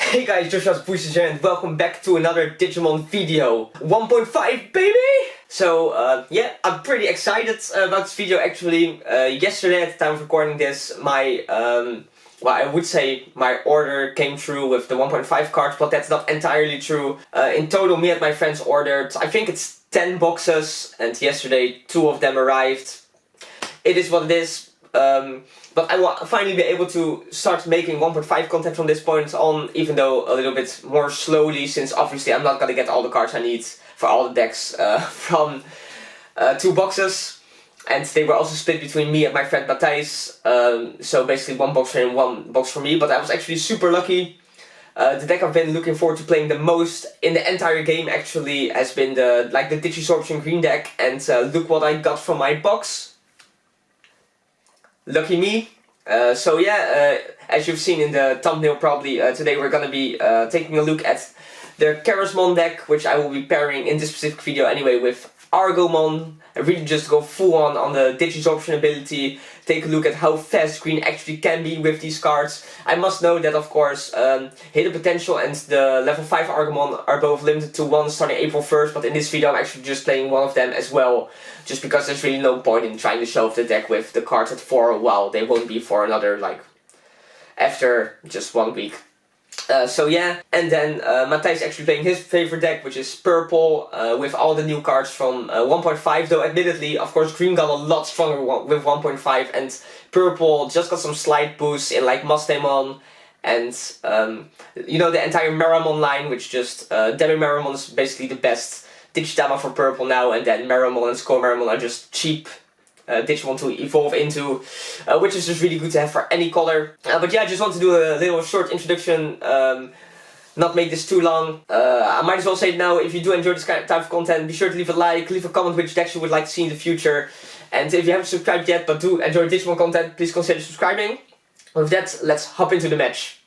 Hey guys, Joshua's Boosters here and welcome back to another Digimon video. 1.5 baby! So yeah, I'm pretty excited about this video actually. Yesterday at the time of recording this, my well, I would say my order came through with the 1.5 cards, but that's not entirely true. In total, me and my friends ordered, I think it's 10 boxes, and yesterday 2 of them arrived. It is what it is. But I will finally be able to start making 1.5 content from this point on, even though a little bit more slowly, since obviously I'm not gonna get all the cards I need for all the decks from 2 boxes. And they were also split between me and my friend Matthijs, so basically 1 box for him, 1 box for me, but I was actually super lucky. The deck I've been looking forward to playing the most in the entire game actually has been the Digisorption Green deck, and look what I got from my box. Lucky me. So yeah, as you've seen in the thumbnail probably, today we're gonna be taking a look at the Ceresmon deck, which I will be pairing in this specific video anyway with Argomon. I really just go full on the Digisorption ability, take a look at how fast green actually can be with these cards. I must know that of course Hidden Potential and the level 5 Argomon are both limited to 1 starting April 1st, but in this video I'm actually just playing one of them as well, just because there's really no point in trying to show off the deck with the cards at 4 while they won't be for another, after just 1 week. So yeah, and then Matthijs actually playing his favorite deck, which is purple, with all the new cards from 1.5, though admittedly, of course, green got a lot stronger with 1.5, and purple just got some slight boosts in Mastemon, and you know, the entire Meramon line, which just, Demi Meramon is basically the best Digitama for purple now, and then Meramon and Skull Meramon are just cheap Digimon to evolve into, which is just really good to have for any color. But yeah, I just want to do a little short introduction, not make this too long. I might as well say it now, if you do enjoy this kind of type of content, be sure to leave a like, leave a comment which decks you would like to see in the future. And if you haven't subscribed yet but do enjoy Digimon content, please consider subscribing. With that, let's hop into the match.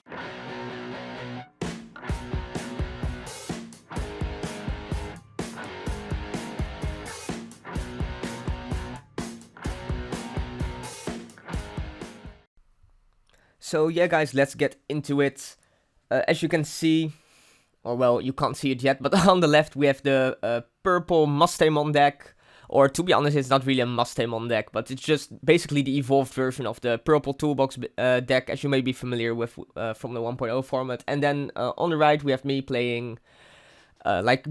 So yeah guys, let's get into it. As you can see, or well, you can't see it yet, but on the left we have the purple Mastemon deck. Or to be honest, it's not really a Mastemon deck, but it's just basically the evolved version of the Purple Toolbox deck, as you may be familiar with from the 1.0 format. And then on the right we have me playing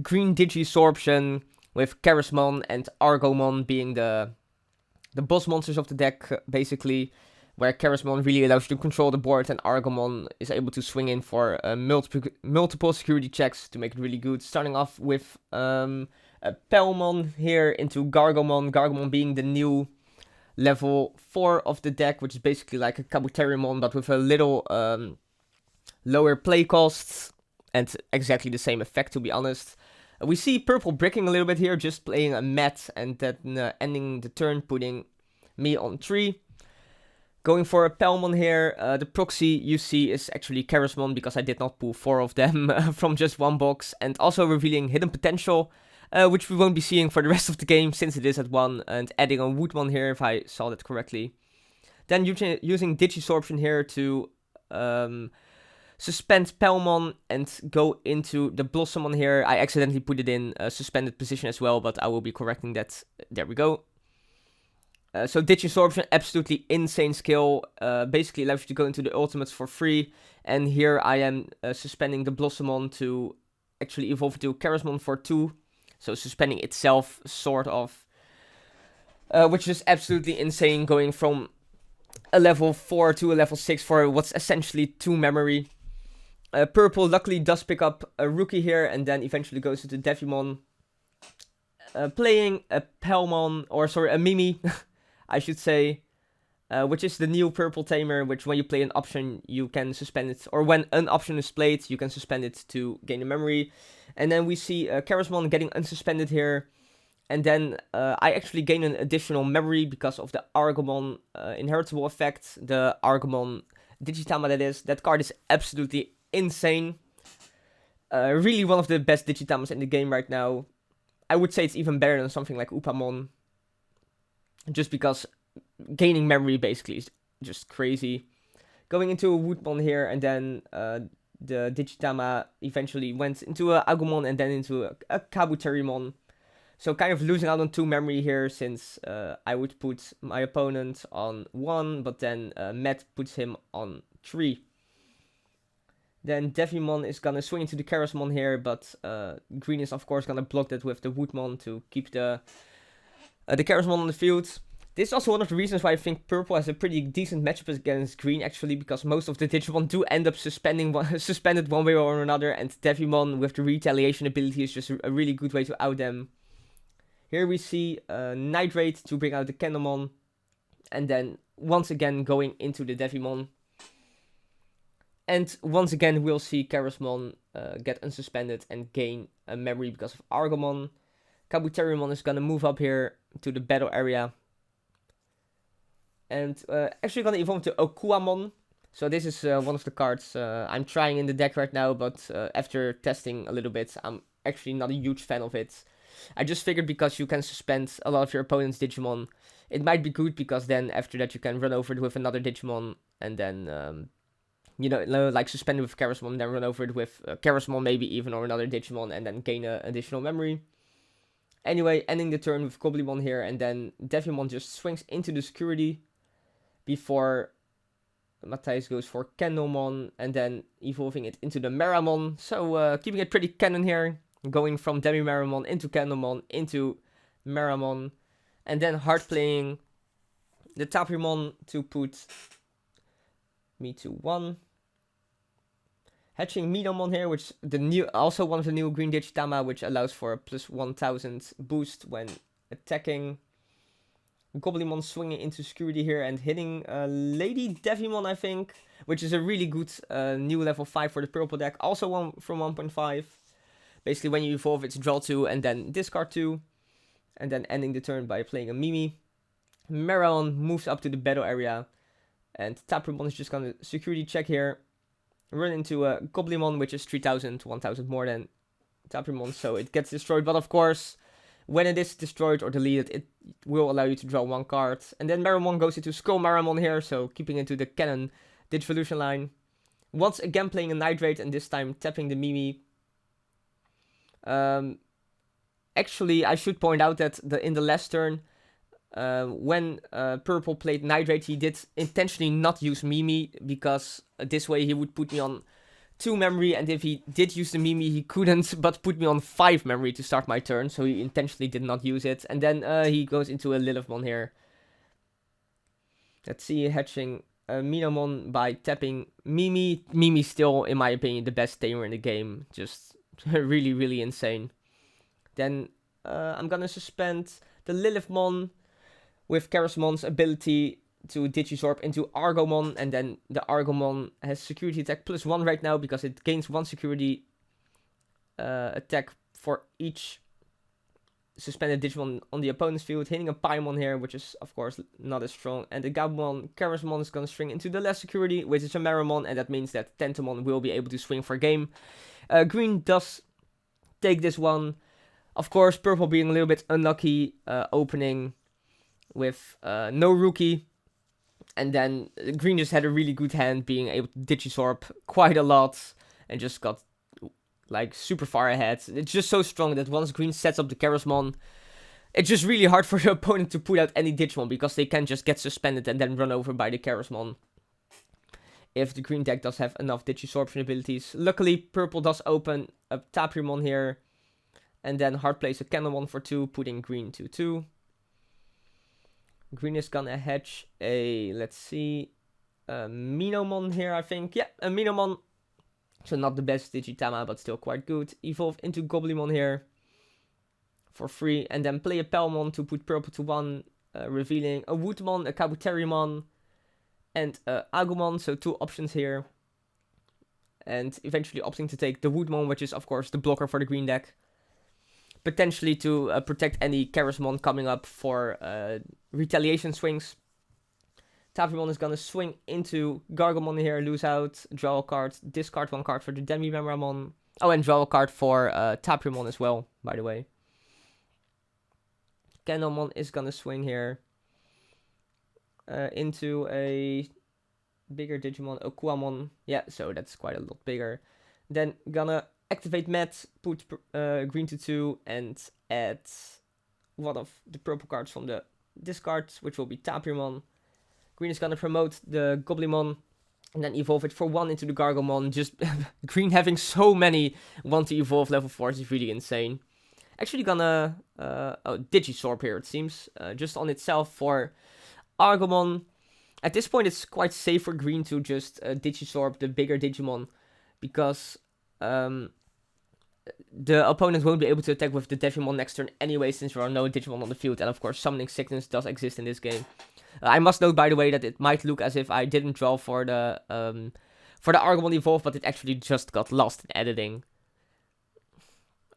green Digisorption with Ceresmon and Argomon being the boss monsters of the deck, basically, where Ceresmon really allows you to control the board and Argomon is able to swing in for multiple security checks to make it really good. Starting off with a Pelmon here into Gargomon, Gargomon being the new level 4 of the deck, which is basically like a Kabuterimon but with a little lower play costs and exactly the same effect, to be honest. We see purple bricking a little bit here, just playing a mat and then ending the turn, putting me on 3. Going for a Pelmon here, the proxy you see is actually Ceresmon because I did not pull 4 of them from just 1 box, and also revealing Hidden Potential, which we won't be seeing for the rest of the game since it is at 1, and adding a Woodmon here if I saw that correctly. Then using Digisorption here to suspend Pelmon and go into the Blossomon here. I accidentally put it in a suspended position as well, but I will be correcting that. There we go. So Digisorption, absolutely insane skill, basically allows you to go into the ultimates for free, and here I am suspending the Blossomon to actually evolve to Ceresmon for 2, so suspending itself, sort of, which is absolutely insane, going from a level 4 to a level 6 for what's essentially 2 memory. Purple luckily does pick up a rookie here, and then eventually goes into Devimon, playing a Pelmon, or sorry, a Mimi, I should say, which is the new purple tamer, which when you play an option, you can suspend it, or when an option is played, you can suspend it to gain a memory. And then we see Ceresmon getting unsuspended here, and then I actually gain an additional memory because of the Argomon inheritable effect, the Argomon Digitama that is. That card is absolutely insane. Really one of the best Digitamas in the game right now. I would say it's even better than something like Upamon, just because gaining memory basically is just crazy. Going into a Woodmon here, and then the Digitama eventually went into a Agumon and then into a Kabuterimon. So kind of losing out on 2 memory here, since I would put my opponent on 1, but then Matt puts him on 3. Then Devimon is gonna swing into the Ceresmon here, but Green is of course gonna block that with the Woodmon to keep the Ceresmon on the field. This is also one of the reasons why I think Purple has a pretty decent matchup against Green, actually, because most of the Digimon do end up suspended one way or another, and Devimon with the retaliation ability is just a really good way to out them. Here we see Nitrate to bring out the Candlemon, and then once again going into the Devimon. And once again we'll see Ceresmon get unsuspended and gain a memory because of Argomon. Kabuterimon is gonna move up here to the battle area. And actually gonna evolve to Okuamon. So this is one of the cards I'm trying in the deck right now, but after testing a little bit, I'm actually not a huge fan of it. I just figured because you can suspend a lot of your opponent's Digimon, it might be good, because then after that you can run over it with another Digimon, and then, you know, like suspend it with Ceresmon, then run over it with Ceresmon maybe even, or another Digimon, and then gain an additional memory. Anyway, ending the turn with Goblymon here, and then Devimon just swings into the security before Matthijs goes for Candlemon, and then evolving it into the Meramon. So keeping it pretty canon here, going from Demi-Meramon into Candlemon into Meramon, and then hard playing the Tapirmon to put me to 1. Hatching Minomon here, which also one of the new green Digitama, which allows for a plus 1000 boost when attacking. Goblymon swinging into security here and hitting Lady Devimon, I think, which is a really good new level 5 for the purple deck. Also one from 1.5. Basically, when you evolve, it's draw 2 and then discard 2. And then ending the turn by playing a Mimi. Meramon moves up to the battle area. And Tapirmon is just going to security check here. Run into a Goblymon, which is 3000, 1000 more than Tapirmon. So it gets destroyed. But of course, when it is destroyed or deleted, it will allow you to draw 1 card. And then Meramon goes into Skull Meramon here. So keeping into the canon Digivolution line. Once again playing a Nitrate, and this time tapping the Mimi. Actually, I should point out that in the last turn, when Purple played Nitrate, he did intentionally not use Mimi, because this way he would put me on 2 memory, and if he did use the Mimi, he couldn't but put me on 5 memory to start my turn, so he intentionally did not use it. And then he goes into a Lilithmon here. Let's see, hatching Minomon by tapping Mimi. Mimi still, in my opinion, the best tamer in the game. Just really, really insane. Then I'm gonna suspend the Lilithmon with Ceresmon's ability to Digisorb into Argomon, and then the Argomon has security attack plus 1 right now, because it gains 1 security attack for each suspended Digimon on the opponent's field, hitting a Paimon here, which is of course not as strong, and the Gabumon Ceresmon is gonna swing into the last security, which is a Meramon, and that means that Tentomon will be able to swing for game. Green does take this one. Of course, Purple being a little bit unlucky, opening with no rookie. And then Green just had a really good hand, being able to Digisorb quite a lot, and just got like super far ahead. It's just so strong that once Green sets up the Ceresmon, it's just really hard for the opponent to put out any Digimon, because they can just get suspended and then run over by the Ceresmon if the green deck does have enough Digisorption abilities. Luckily, Purple does open a Tapirmon here, and then hard plays a Candlemon for 2, putting Green to 2. Green is gonna hatch a, let's see, a Minomon here, I think. Yeah, a Minomon. So not the best Digitama, but still quite good. Evolve into Goblymon here for free, and then play a Palmon to put Purple to 1, revealing a Woodmon, a Kabuterimon, and Agumon. So 2 options here. And eventually opting to take the Woodmon, which is of course the blocker for the green deck. Potentially to protect any Ceresmon coming up for retaliation swings. Tapirmon is gonna swing into Gargomon here, lose out, draw a card, discard 1 card for the Demi-Meramon. Oh, and draw a card for Tapirmon as well, by the way. Candlemon is gonna swing here into a bigger Digimon, Aquamon. Yeah, so that's quite a lot bigger. Then gonna activate Met, put green to 2, and add one of the purple cards from the discards, which will be Tapirmon. Green is gonna promote the Goblimon, and then evolve it for 1 into the Gargomon. Just green having so many want to evolve level 4s is really insane. Actually gonna Digisorb here, it seems, just on itself for Argomon. At this point, it's quite safe for green to just Digisorb the bigger Digimon, because the opponent won't be able to attack with the Devimon next turn anyway, since there are no Digimon on the field, and of course Summoning Sickness does exist in this game. I must note, by the way, that it might look as if I didn't draw for the Argomon Evolve, but it actually just got lost in editing.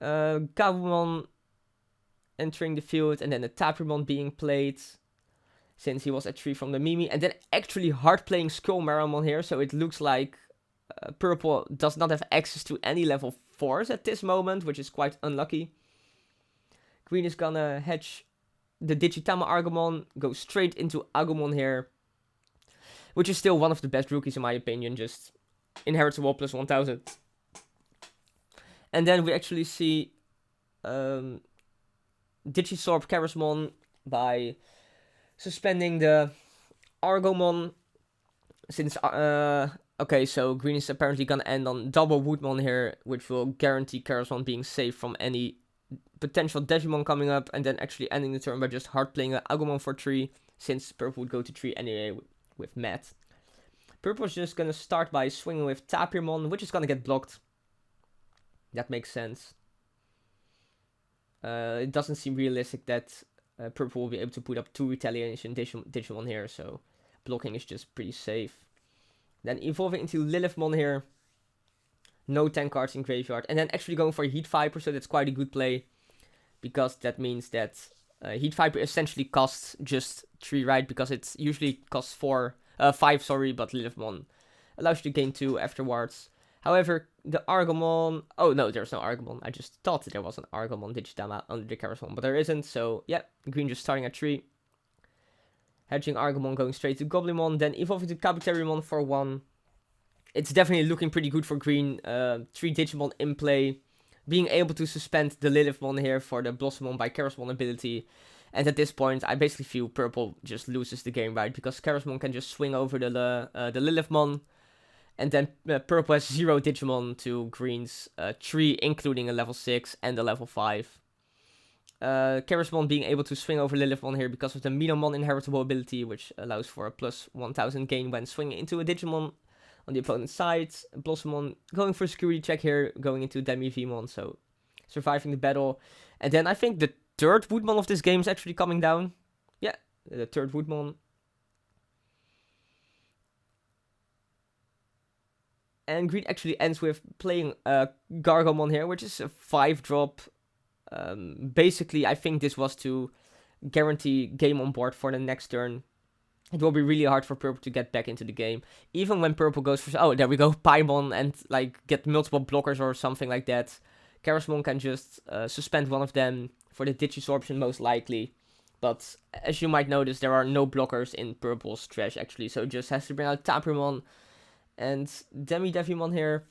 Gabumon entering the field, and then the Tapirmon being played, since he was at 3 from the Mimi, and then actually hard playing Skullmaramon here, so it looks like Purple does not have access to any level 4s at this moment, which is quite unlucky. Green is gonna hedge the Digitama Argomon, go straight into Agumon here, which is still one of the best rookies in my opinion, just inherits a wall plus 1000. And then we actually see Digisorb Ceresmon by suspending the Argomon, since okay, so green is apparently gonna end on double Woodmon here, which will guarantee Ceresmon being safe from any potential Digimon coming up, and then actually ending the turn by just hard playing an Agumon for 3, since purple would go to 3 anyway with Matt. Purple's just gonna start by swinging with Tapirmon, which is gonna get blocked. That makes sense. It doesn't seem realistic that purple will be able to put up 2 retaliation Digimon here, so blocking is just pretty safe. Then evolving into Lilithmon here. No 10 cards in graveyard. And then actually going for Heat Viper, so that's quite a good play, because that means that Heat Viper essentially costs just 3, right? Because it usually costs 5, but Lilithmon allows you to gain 2 afterwards. However, the Argomon... Oh, no, there's no Argomon. I just thought there was an Argomon Digitama under the Ceresmon, but there isn't. So, yeah, green just starting at 3. Hedging Argomon, going straight to Goblimon, then evolving to Kabuterimon for 1. It's definitely looking pretty good for green. 3 Digimon in play. Being able to suspend the Lilithmon here for the Blossomon by Ceresmon ability. And at this point, I basically feel purple just loses the game, right? Because Ceresmon can just swing over the Lilithmon. And then purple has 0 Digimon to green's 3, including a level 6 and a level 5. Ceresmon being able to swing over Lilithmon here because of the Minomon inheritable ability, which allows for a plus 1000 gain when swinging into a Digimon on the opponent's side. Blossomon going for a security check here, going into Demi-Vmon, so surviving the battle. And then I think the 3rd Woodmon of this game is actually coming down. Yeah, the 3rd Woodmon. And green actually ends with playing Gargomon here, which is a 5-drop. Basically, I think this was to guarantee game on board for the next turn. It will be really hard for purple to get back into the game. Even when purple goes for... Oh, there we go, Paimon, and like get multiple blockers or something like that. Ceresmon can just suspend one of them for the Digisorption most likely. But as you might notice, there are no blockers in purple's trash actually. So it just has to bring out Tapirmon and Demi-Devimon here.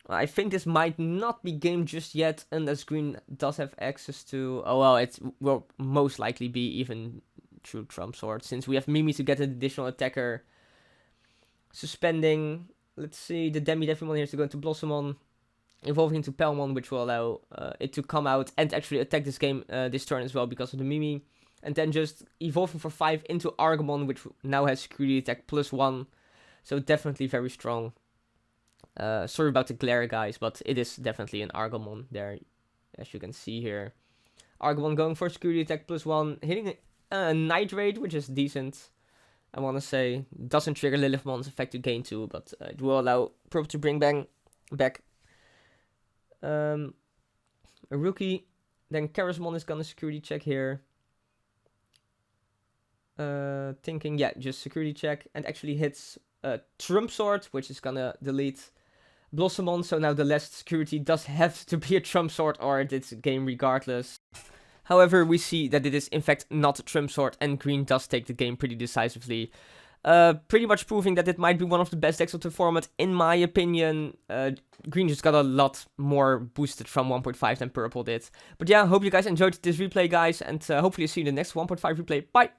I think this might not be game just yet, unless green does have access to... Oh, well, it will most likely be even through Trump Sword, since we have Mimi to get an additional attacker. Suspending, let's see, the Demi-Devimon here to go into Blossomon. Evolving into Palmon, which will allow it to come out and actually attack this game, this turn as well, because of the Mimi. And then just evolving for 5 into Argomon, which now has security attack plus 1. So definitely very strong. Sorry about the glare, guys, but it is definitely an Argomon there, as you can see here. Argomon going for security attack plus 1, hitting a Night Raid, which is decent, I want to say. Doesn't trigger Lilithmon's effect to gain 2, but it will allow purple to bring back a rookie. Then Ceresmon is gonna security check here. Thinking, yeah, just security check, and actually hits Trump Sword, which is gonna delete Blossomon, so now the last security does have to be a Trump Sword or it's game regardless. However, we see that it is in fact not Trump Sword, and green does take the game pretty decisively. pretty much proving that it might be one of the best decks of the format, in my opinion. Green just got a lot more boosted from 1.5 than Purple did. But yeah, hope you guys enjoyed this replay, guys, and hopefully see you in the next 1.5 replay. Bye!